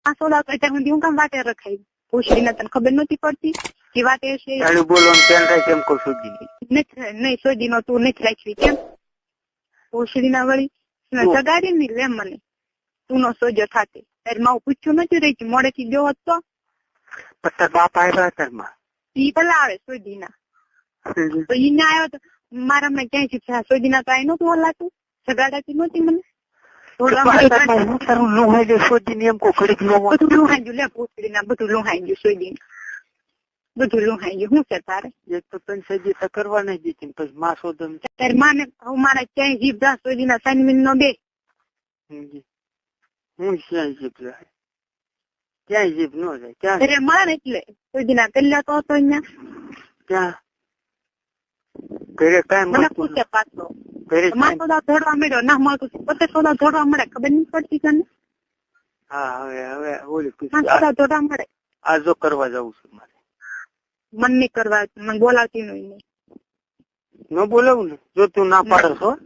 આ સોદા તો અત્યારે હું કામ વાટે રખાઈ પૂછડીને તને ખબર નથી પડતી કે વાટે છે બોલવાનું ધ્યાન રાખે એમ કહું સુધી નહીં સોજી નો તું નથી રાખવી કેમ પૂછડી ના વળી જગાડી ની લે મને તું નો સોજો થાતે તારી માવું પૂછ્યું નથી રહી મોડે થી ગયો હતો તાર બાપ આવ્યા તારમાં ઈ પેલા આવે સોજી ના તો ઈ ના આવ્યો તો મારા મને ક્યાંય શીખ્યા સોજી ના તો આઈ નતું ઓલાતું જગાડાતી નહોતી મને બધું લુહાઈ ગયું લે પૂછડી ના બધું લુહાઈ ગયું સોજી બધું લુહાઈ ગયું શું છે તારે એક તો તને સજી તો કરવા નહીં દીધી પછી માં શોધમ તારે માને હું મારા ક્યાંય જીભ દા સોજી ના સાઈન નો બે હું ક્યાંય જીભ જાય ક્યાંય જીભ નો જાય ક્યાં અરે માન એટલે સોજી ના કલ્યા તો હતો અહીંયા ક્યાં ઘરે કાંઈ મને પૂછે પાછો માં સોદા ધોડવા મળ્યો ના મળતું પોતે સોદા ધોડવા મળે ખબર નહીં પડતી તને હા હવે ઓલી સોદા ધોડવા મળે આ જો કરવા જવું છું મારે મન નહીં કરવા મને બોલાવતી નહીં ન બોલાવું ને જો તું ના પાડે છો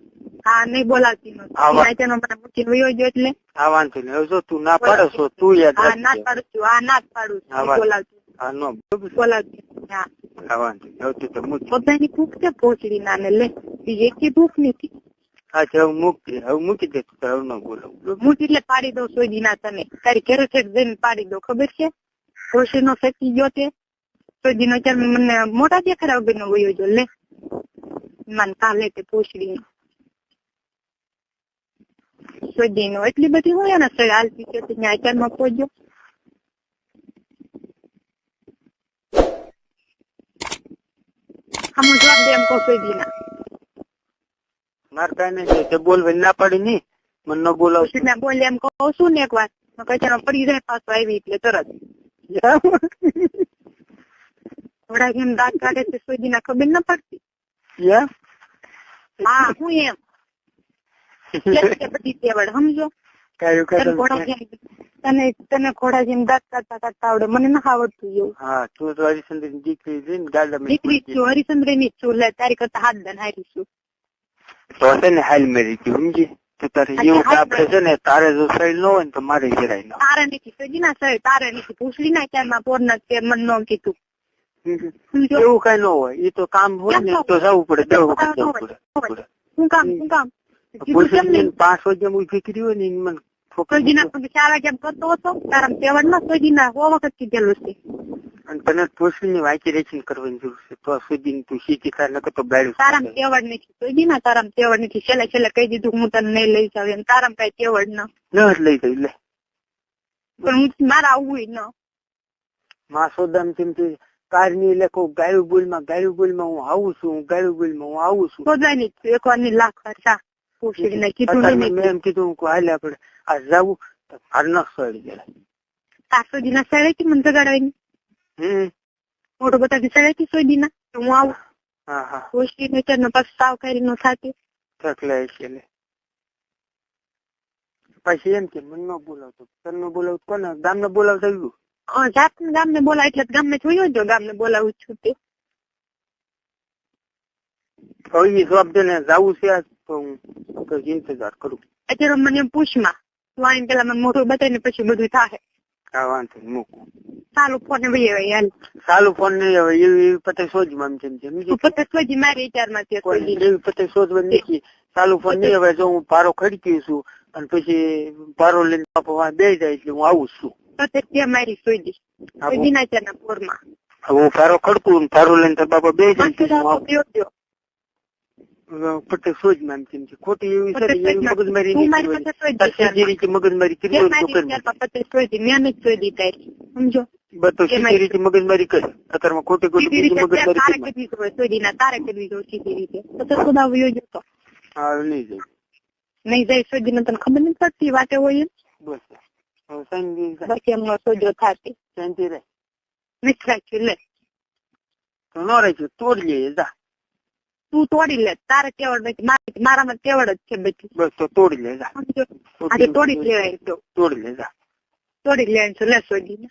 હા નહીં બોલાવતી નથી મને પૂછી વયો ગયો એટલે હા વાંધો નહીં હવે જો તું ના પાડે છો તું યાદ હા ના પાડું છું હા ના પાડું છું બોલાવતી હા નો બોલાવતી હા હા વાંધો નહીં હવે તું તો પોતાની ભૂખ છે પહોંચડી ના ને લે બીજી એક ભૂખ નથી અચ્છા હવે મૂકી દે હવે ન બોલાવું મૂકી એટલે પાડી દઉં સોજી ના તને તારી ઘરે છે જઈને પાડી દઉં ખબર છે ખુશી નો ફેંકી ગયો તે સોજી નો ચાલ મને મોટા દેખાડા વગર નો વયો જો લે મને કાલે તે પૂછડી સોજી નો એટલી બધી હોય ને સર હાલતી છે ત્યાં આચારમાં પહોંચ્યો હમ જવાબ દે એમ કહો સોજી ના મારે કઈ નહીં બોલવા ના પાડી નઈ મને ન બોલાવ ના બોલે એમ કહું છું ને એક વાર કચારો પડી જાય પાછો આવી એટલે તરત થોડા એમ દાંત કાઢે છે સોજી ના ખબર ના પડતી હા હું એમ બધી તેવડ સમજો તને ઘોડા જેમ દાંત કાઢતા કાઢતા આવડે મને ના આવડતું એવું હા તું તો હરિચંદ્ર ની દીકરી છે ગાડા દીકરી છું હરિચંદ્ર ની છું લે તારી કરતા હાથ દન હારી છું તો તને હાલ મેરી ગયું સમજી તો તારે એવું આપડે છે ને તારે જો સહેલ ન હોય ને તો મારે જરાય ન તારે નથી સજી ના સહેલ તારે નથી પૂછડી ના ક્યારમાં પોર નથી મને ન કીધું એવું કઈ ન હોય એ તો કામ હોય ને તો જવું પડે દેવું પડે શું કામ પૂછડી 5 વાગે ઉભી કરી હોય ને મને સોજી ના 4 વાગ્યા કરતો હતો તારા તેવડ ના સોજી ના 100 વખત કીધેલું છે અને તને પૂછડી ની વાંચી રેચી કરવાની જરૂર છે તો સુધી તું શીખી થાય નકર તો ગાડ્યું તારામ તેવડ નથી સોજી ના તારામ તેવડ નથી છેલ્લે કહી દીધું હું તને નહીં લઈ જાવ એમ તારામ કઈ તેવડ ન લઈ જઈ લે પણ હું મારા આવું ન માં સોદામ તેમ કાર ની એટલે કહું ગાયું બોલમાં હું આવું છું હું આવું છું સોદાની એક વાર ની લાખ વાર પૂછડી ને કીધું મેં એમ કીધું હાલે આપડે આ જવું તો હાર ન સડી ગયા સોજી ના સડે કે મને જગાડવાની મોટો બધા સડે સોજી ના હું આવું પૂછડી ને ચર પાછું સાવ કરી નો થતી તકલાય છે પછી એમ કે મને ન બોલાવતો તને બોલાવતો કોને ગામ ને બોલાવતા આવ્યું જાત ગામ ને બોલાવ એટલે ગામ ને જોયો જો ગામ ને બોલાવું છું તે હવે જવાબ દે ને જવું છે તો હું ઇંતજાર કરું અત્યારે મને એમ પૂછમાં તું આવીને પેલા મને મોટું બતાવીને પછી બધું થાય હા વાંધો મૂકું સારું ફોન ભાઈ સારું ફોન નહીં હવે એવી પતે શોધમાં પતે શોધી મારી વિચારમાં એવી પતે શોધવા નથી સારું ફોન નહીં હવે જો હું પારો ખડકી છું અને પછી પારો લઈને પાપા બે જાય એટલે હું આવું છું ત્યાં મારી શોધી ના પોરમાં હું પારો ખડકું પારો લઈને તાર બાપા બે જાય પતે શોધમાં એમ છે ખોટી એવી છે મગજમારી મગજમારી કરી સમજો બધું સીધી રીતે મગજમારી કરે અત્યારમાં ખોટી મગજમારી તારે કરવી જો સીધી રીતે તો ખુદા વયો જતો હા નહીં જાય નહીં જાય સોજી ને તને ખબર નથી પડતી વાતે હોય બસ બાકી એમનો સોજો થતી શાંતિ રહે નથી રાખ્યું લે તો ન રાખ્યું તોડી લઈએ જા તું તોડી લે તારે કેવડ નથી મારામાં કેવડ જ છે બધી બસ તો તોડી લે જા આજે તોડી જ લેવાય તો તોડી લે જા તોડી લે લે સોજી ને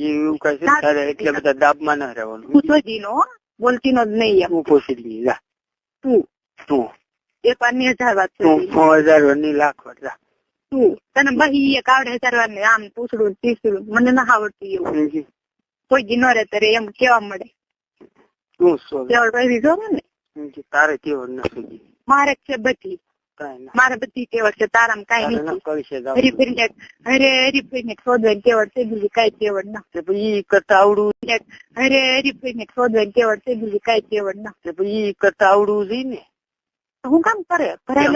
એવું કઈ છે તારે એટલે બધા દાબમાં ના રહેવાનું હું સોજી નો બોલતી નો જ નહીં હું પૂછી લઈએ જા તું તું એ 5000 વાત 1000 ની લાખ વાત જા તું તને બહી એક આવડે ચારવાનું આમ પૂછડું તીસડું મને ના આવડતું એવું કોઈ દી ન રે તારે એમ કેવા મળે તું શું તેવડ પછી જો ને તારે કેવડ નથી મારે છે બધી મારે બધી તેવડ છે તારામ કઈ નથી હરીફરીને શોધવાની તેવડ છે બીજી કઈ તેવડ ના ઈ કરતા આવડું હરીફરીને શોધવાની તેવડ છે બીજી કઈ તેવડ ના ઈ કરતા આવડવું જોઈએ ને હું કામ કરે હવે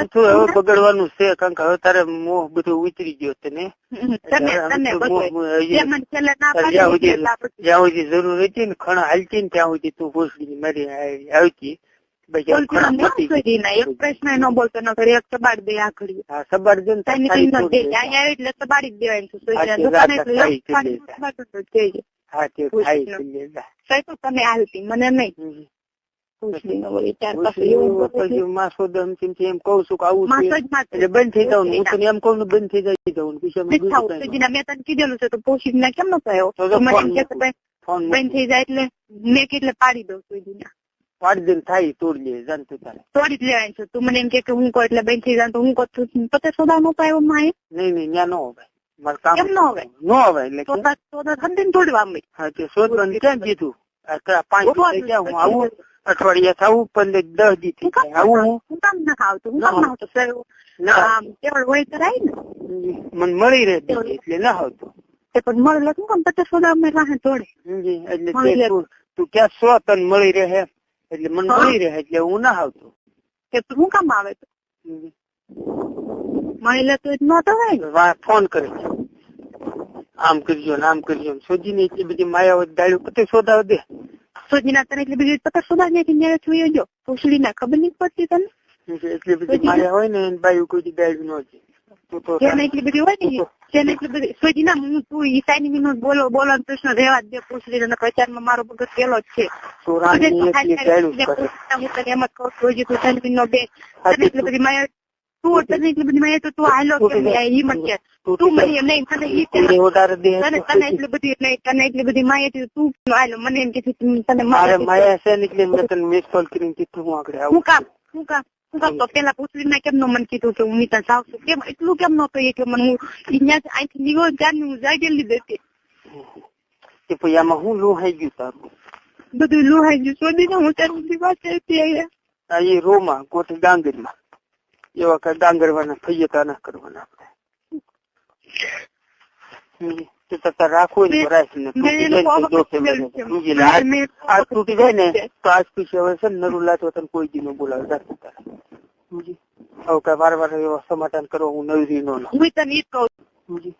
બગડવાનું છે કારણ કે હવે તારે મોહ બધું ઉતરી ગયો તને જ્યાં સુધી જરૂર હતી ને ખણ હાલતી ને ત્યાં સુધી તું ભૂસડી મારી આવતી એક પ્રશ્ન ન બોલતો ન કરે એક સબાડ દે આ ઘડી સબાડ દે એટલે સબાડી જ દેવાય તમે આવતી મને નહીં એમ કઉ છું કે આવું એટલે બંધ થઈ જાવ હું તને એમ કઉ ને બંધ થઈ જાય જાઉં મેં તને કીધેલું છે તો પોષી ના કેમ નતો આવ્યો બંધ થઈ જાય એટલે મેં કેટલે પાડી દઉં સુધીના પાડી દે થાય તોડી લે જાણતું તારે તોડી જ લેવાય છે તું મને એમ કે હું કહું એટલે બંધ થઈ જાય તો હું કહું પતે સોદા નો પાયો માં નહીં ત્યાં ન હવે મારે કામ કેમ ન હવે ન હવે એટલે સોદા ઠંડી તોડવા માંડી હા તે શોધવાનું ક્યાં કીધું 5 ક્યાં હું આવું અઠવાડિયા થવું 15-10 દી આવું હું કામ ના આવતું હું કામ ના આવતું કેવળ હોય કરાય ને મને મળી રહે એટલે ના આવતું પણ મળેલો શું કામ પચાસ સોદા અમે રાહે તોડે એટલે તું ક્યાં સો તને મળી રહે એટલે મને મળી રહે એટલે હું ના આવતું કે તું શું કામ આવે તો મળેલા તો ન તો ફોન કરે આમ કરજો ને આમ કરજો સોજી ને એટલી બધી માયા દાડ્યું પતે સોદા દે સોજી ના તને એટલી બધી પચાસ સોદા ને જોઈ જો પૂછડી ના ખબર નહીં પડતી તને એટલી બધી માયા હોય ને બાયું કોઈ દાડ્યું ન એટલી બધી હોય ને તેને એટલી બધી સોજી ના હું તું ઈસાની નો બોલો પ્રશ્ન રહેવા દે પૂછડી ને પ્રચાર માં મારો બગડ પેલો જ છે હું તને એમ જ કહું સોજી તું સાની નો બે એટલી બધી માયા તું તને એટલી બધી માયા તો તું હાલો કેમ હિંમત છે તું મને નહીં તને એટલી બધી નહીં તને એટલી બધી માહિતી તું હાલો મને એમ કે તને માયા છે એટલે મેં તને મિસ કોલ કરીને કીધું હું આગળ આવું હું કામ તો પેલા પૂછડી કે મને કીધું કે હું ત્યાં જાઉં છું કેમ એટલું કેમ ન કહીએ કે મને હું અહીંથી નીકળો ત્યાં હું જાગેલી દેતી પછી આમાં હું લોહાઈ ગયું તારું બધું લોહાઈ ગયું શોધીને હું ત્યાં બધી વાત એ રોમાં કોઠી ડાંગરમાં એવા કઈ ડાંગરવાના થઈએ તો ના કરવાના આપડે રાખવું આ તૂટી જાય ને તો આજ પીછે હવે છે ને નરું લાતો તને કોઈ દી નો બોલાવે રાખવું તારે હવે કઈ વાર એવા સમાધાન કરો હું નવરી નો હું તને ઈ કહું હવે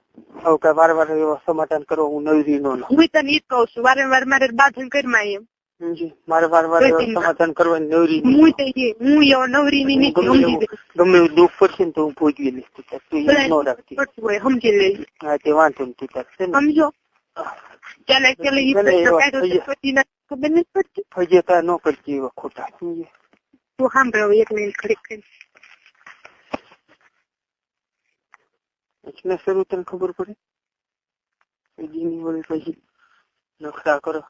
કઈ વાર એવા સમાધાન કરો હું નવરી નો હું તને ઈ કહું છું વારંવાર મારે બાથરૂમ કરીમાં એમ મારે વાર સમાધાન કરવાની નવરી હું એવો નવરી ની ગમે એવું દુઃખ પડશે ને તો હું ભોગવી લઈશ તું ન રાખતી સમજી લઈશ હા તે વાંધો ને તું સમજો ચાલે ખબર નથી પડતી ફજેતા ન કરતી એવા ખોટા તું સાંભળો એક મિનિટ ખરી એટલે શરૂ તને ખબર પડે જીની વળી પછી નખરા કરો